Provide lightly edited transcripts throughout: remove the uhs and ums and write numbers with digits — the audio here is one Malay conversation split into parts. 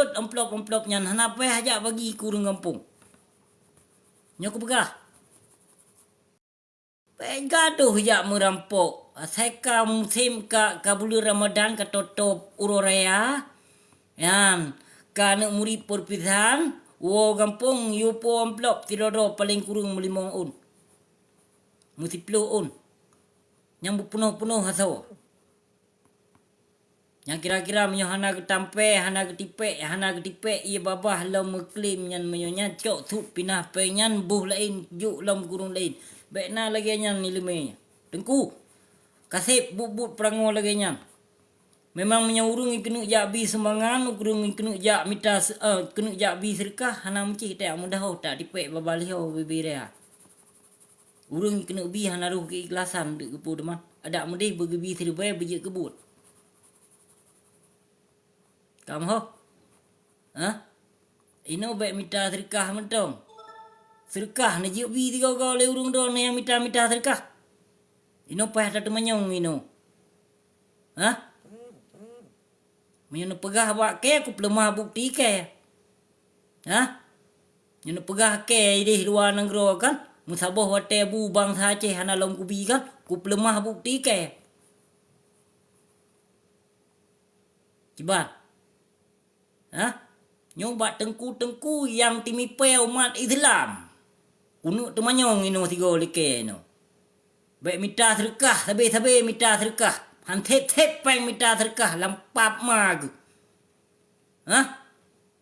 Belut amplop-amplopnya. Kenapa hajak bagi kurung kampung? Nyo aku pegah. Gaduh jak merampok. Saya musim ka bulan Ramadan ka tutup uroraya. Yan. Ka nak muri perpisahan. Wo kampung yupo amplop tirodo paling kurung 5 on. Mesti 10 on. Yang penuh-penuh haso. Yang kira-kira menyo hana ketampe, hana ketipek, ia babah lam meklim nyan menyonya cok tu pinah pe nyan buh lain juk lam kurung lain. Baikna lagi nyan ni lemenya. Tengku. Kasip but perango lagi nyan. Memang menyaurung kena jak bi sembangan, kurung kena jak mitas kena jak bi serkah hana meci tak mudah tak dipek babalih bebira. Urung kena bi hana ruh keikhlasan dek kepu deman. Ada mendih bergebi serbai bejek kebut. Kamu ho? Ha? Ino baik minta sedekah mentong. Sedekah na jiuk bi tiga kau le urung don yang minta sedekah. Ino payah tak menyong ino. Ha? Menyo pegah bak ke aku pelemah bukti ke. Ha? Nyo pegah ke di luar negara kan? Musabah wate bu bangsa Aceh hana lom kubi kan? Ku pelemah bukti ke. Cibat. Ha? Nyobat tengku-tengku yang timipe umat Islam. Kunuk temanyong ino tiga leke ino. Baik minta sedekah, sabe-sabe minta sedekah. Hantep-tep peng minta sedekah lampap mag. Ha?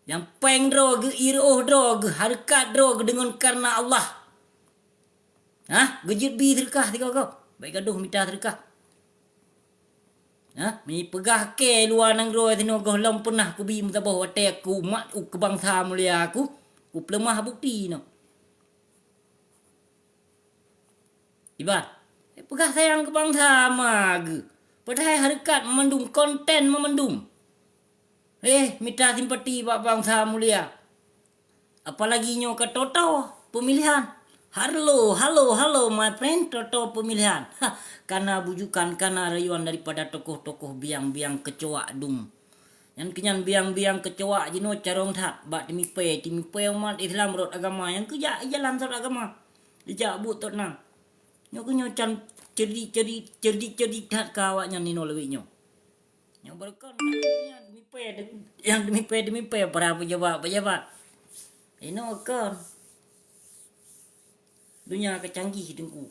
Yang peng drog, iroh drog, harkat drog dengan karena Allah. Ha? Gejut bi sedekah tiga kau. Baik gaduh minta sedekah. Ha? Mi pegah ke luar negara tino kau lam pernah ku bi mutabah wate aku mat kebangsa mulia aku. Ku pelemah bukti no. Ibat. Pegah sayang kebangsa mag. Padahal harkat memandum konten memandum. Minta simpati pak bangsa mulia. Apalagi nyo ke toto pemilihan. Halo my friend, toto pemilihan. Karena bujukan, karena rayuan daripada tokoh-tokoh biang-biang kecoak dum. Yang kenyan biang-biang kecoak jino carong tak. Bak timipe umat Islam rot agama. Yang kejak jalan rot agama. Dijak but tot nang. Nyo kenyo can cerdik tak kawaknya nino lebih nyo. Nyo berkon yang demipe para pejabat. Ino kan. Dunia kecanggih tengku.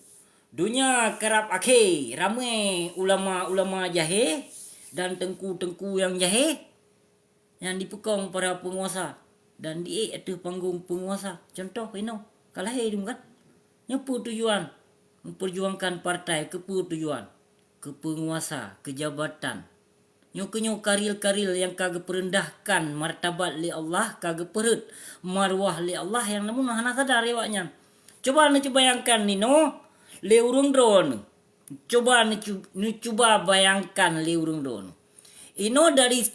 Dunia kerap akhir. Ramai ulama-ulama jahe dan tengku-tengku yang jahe yang dipekong para penguasa dan di atas panggung penguasa. Contoh ino kalah hidup kan. Nyepu tujuan memperjuangkan partai kepu tujuan ke penguasa, ke jabatan. Nyo karil-karil yang kagak perendahkan martabat li Allah, kagak perut marwah li Allah yang namun hana sadar lewatnya. Coba bayangkan ni no le urung drone. Coba bayangkan le urung drone. Ino dari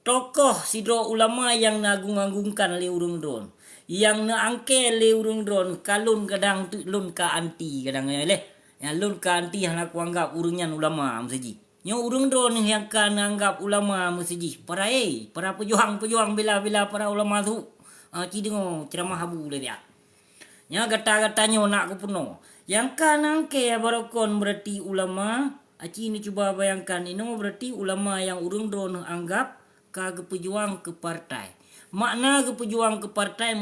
tokoh sidro ulama yang nagung-agungkan le urung drone. Yang naangke le urung drone kalun kadang tu lun ka anti kadang le. Yang lun ka anti hana ku anggap urungnya ulama mesti. Nyo urung drone yang kan anggap ulama mesti. Para pejuang bila para ulama tu. Ci dengo ceramah habu le dia. Nya gata-gatanya nak ku puno. Yang kanan ke barokon berarti ulama. Aci ni cuba bayangkan ini berarti ulama yang urung drone anggap kagak pejuang ke partai. Makna ke pejuang ke partai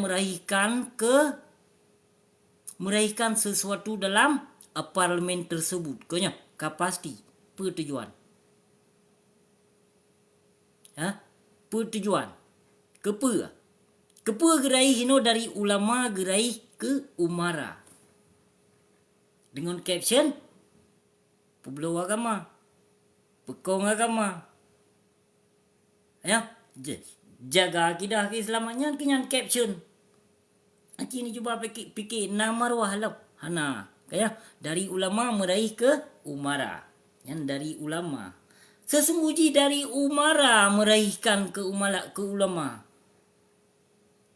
meraihkan sesuatu dalam parlimen tersebut. Konya kapasti pertujuan. Ha? Pertujuan. Kepa gerai hino dari ulama gerai ke umara. Dengan caption pebelo agama. Pekong agama. Ya, jaga akidah keislamannya kenyan caption. Aci ni cuba fikir nama marwah lah. Hana, kaya dari ulama meraih ke umara. Yang dari ulama. Sesungguhnya dari umara meraihkan ke ulama.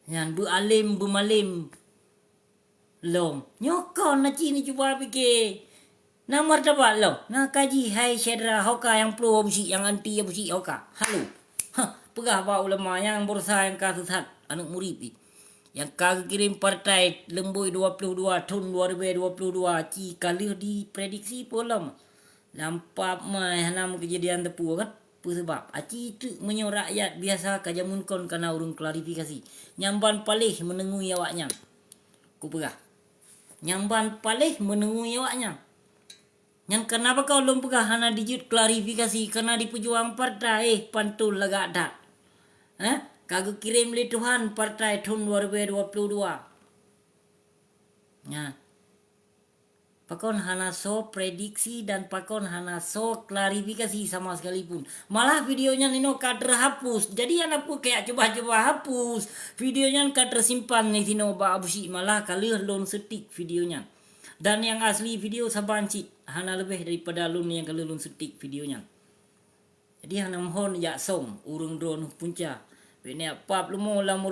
Yang bemalim lom. Nyokon aci ni cuba fikir. Nama martabat lo. Nah kaji hai syedra hoka yang pro busi yang anti busi hoka. Halo. pegah ba ulama yang berusaha yang kasusat anak murid ni. Yang kagak kirim partai lembui 22 tahun 2022 ci kali diprediksi polam. Lampak mai hanam kejadian tepu kan. Apa sebab? Aci itu menyo rakyat biasa kajamun kon kana urung klarifikasi. Nyamban palih menengui awaknya. Ku pegah. Nyamban palih menengui awaknya. Yang kenapa kau belum pegah hana dijut klarifikasi karena di pejuang partai pantul lagak dak. Kagak kirim li Tuhan partai tahun 2022. Ya. Pakon hana so prediksi dan pakon hana so klarifikasi sama sekalipun. Malah videonya Nino kader hapus. Jadi anak pun kayak coba-coba hapus. Videonya kader simpan nih Nino babusi malah kali lon setik videonya. Dan yang asli video sabanci hana lebih daripada lun yang kali lon setik videonya. Jadi hana mohon ya som urung drone punca. Bene apa lu mau lamur